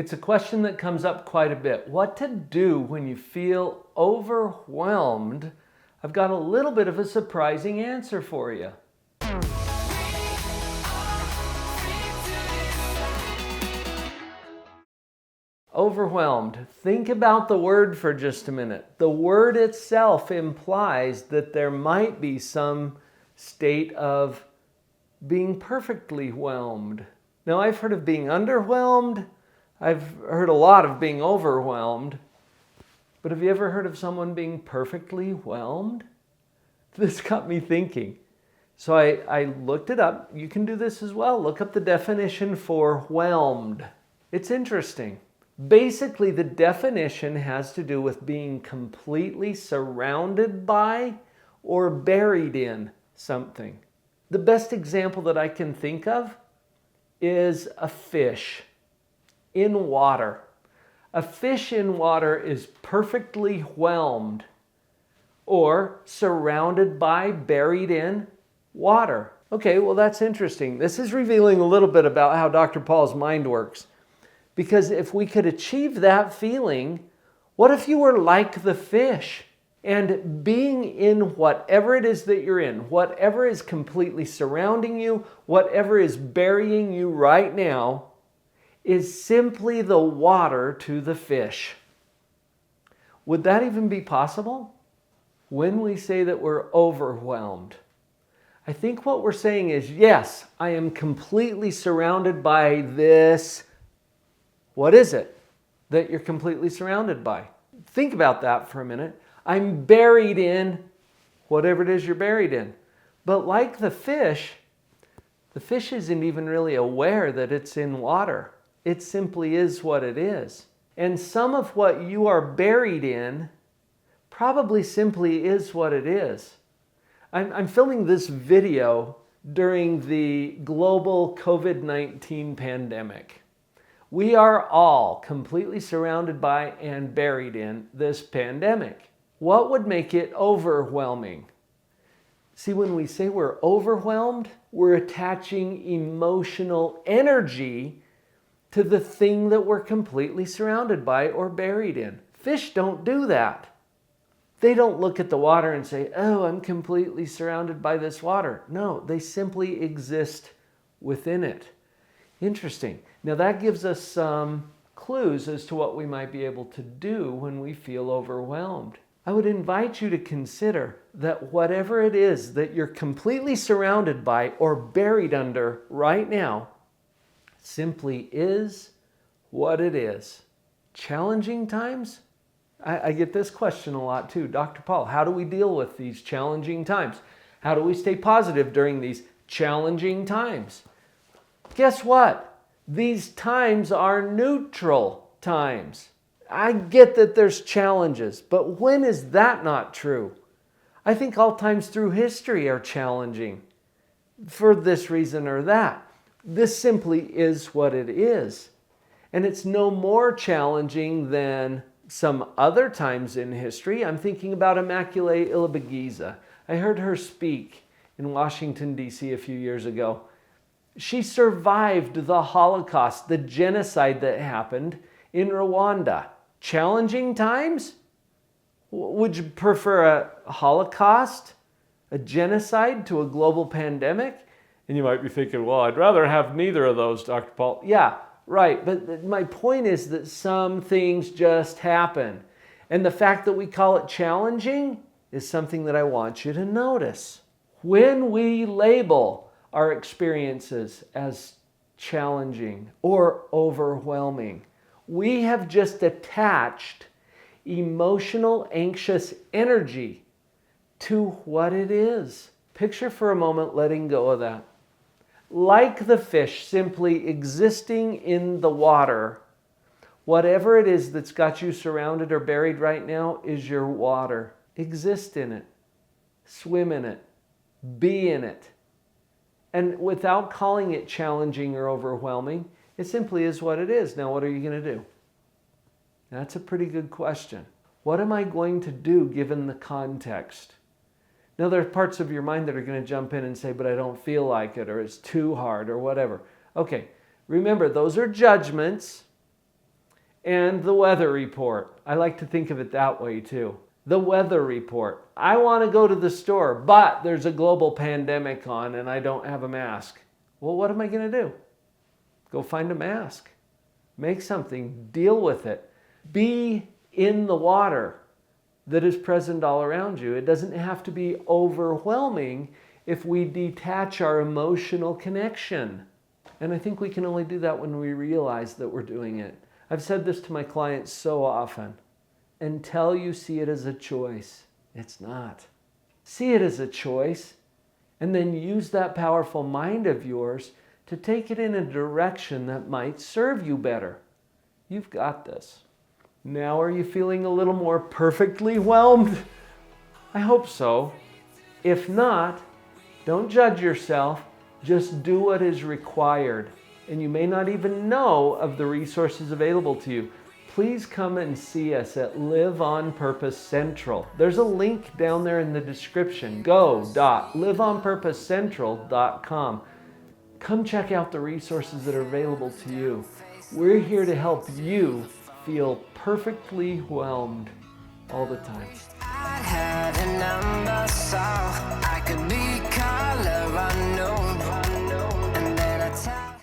It's a question that comes up quite a bit. What to do when you feel overwhelmed? I've got a little bit of a surprising answer for you. Overwhelmed. Think about the word for just a minute. The word itself implies that there might be some state of being perfectly whelmed. Now, I've heard of being underwhelmed. I've heard a lot of being overwhelmed. But have you ever heard of someone being perfectly whelmed? This got me thinking. So I looked it up. You can do this as well. Look up the definition for whelmed. It's interesting. Basically, the definition has to do with being completely surrounded by or buried in something. The best example that I can think of is a fish in water. A fish in water is perfectly whelmed or surrounded by, buried in water. Okay, well, that's interesting. This is revealing a little bit about how Dr. Paul's mind works. Because if we could achieve that feeling, what if you were like the fish and being in whatever it is that you're in, whatever is completely surrounding you, whatever is burying you right now, is simply the water to the fish? Would that even be possible? When we say that we're overwhelmed, I think what we're saying is, yes, I am completely surrounded by this. What is it that you're completely surrounded by? Think about that for a minute. I'm buried in whatever it is you're buried in. But like the fish isn't even really aware that it's in water. It simply is what it is. And some of what you are buried in probably simply is what it is. I'm filming this video during the global COVID-19 pandemic. We are all completely surrounded by and buried in this pandemic. What would make it overwhelming? See, when we say we're overwhelmed, we're attaching emotional energy to the thing that we're completely surrounded by or buried in. Fish don't do that. They don't look at the water and say, oh, I'm completely surrounded by this water. No, they simply exist within it. Interesting. Now that gives us some clues as to what we might be able to do when we feel overwhelmed. I would invite you to consider that whatever it is that you're completely surrounded by or buried under right now simply is what it is. Challenging times? I get this question a lot too. Dr. Paul, how do we deal with these challenging times? How do we stay positive during these challenging times? Guess what? These times are neutral times. I get that there's challenges, but when is that not true? I think all times through history are challenging for this reason or that. This simply is what it is. And it's no more challenging than some other times in history. I'm thinking about Immaculée Ilibagiza. I heard her speak in Washington, D.C. a few years ago. She survived the Holocaust, the genocide that happened in Rwanda. Challenging times? Would you prefer a Holocaust, a genocide, to a global pandemic? And you might be thinking, well, I'd rather have neither of those, Dr. Paul. Yeah, right. But my point is that some things just happen. And the fact that we call it challenging is something that I want you to notice. When we label our experiences as challenging or overwhelming, we have just attached emotional, anxious energy to what it is. Picture for a moment letting go of that. Like the fish simply existing in the water, whatever it is that's got you surrounded or buried right now is your water. Exist in it. Swim in it. Be in it. And without calling it challenging or overwhelming, it simply is what it is. Now, what are you going to do? That's a pretty good question. What am I going to do given the context? Now, there are parts of your mind that are going to jump in and say, but I don't feel like it, or it's too hard, or whatever. Okay, remember, those are judgments. And the weather report. I like to think of it that way too. The weather report. I want to go to the store, but there's a global pandemic on and I don't have a mask. Well, what am I going to do? Go find a mask. Make something. Deal with it. Be in the water that is present all around you. It doesn't have to be overwhelming if we detach our emotional connection. And I think we can only do that when we realize that we're doing it. I've said this to my clients so often. Until you see it as a choice, it's not. See it as a choice, and then use that powerful mind of yours to take it in a direction that might serve you better. You've got this. Now are you feeling a little more perfectly whelmed? I hope so. If not, don't judge yourself. Just do what is required. And you may not even know of the resources available to you. Please come and see us at Live on Purpose Central. There's a link down there in the description. go.liveonpurposecentral.com. Come check out the resources that are available to you. We're here to help you feel perfectly whelmed all the time.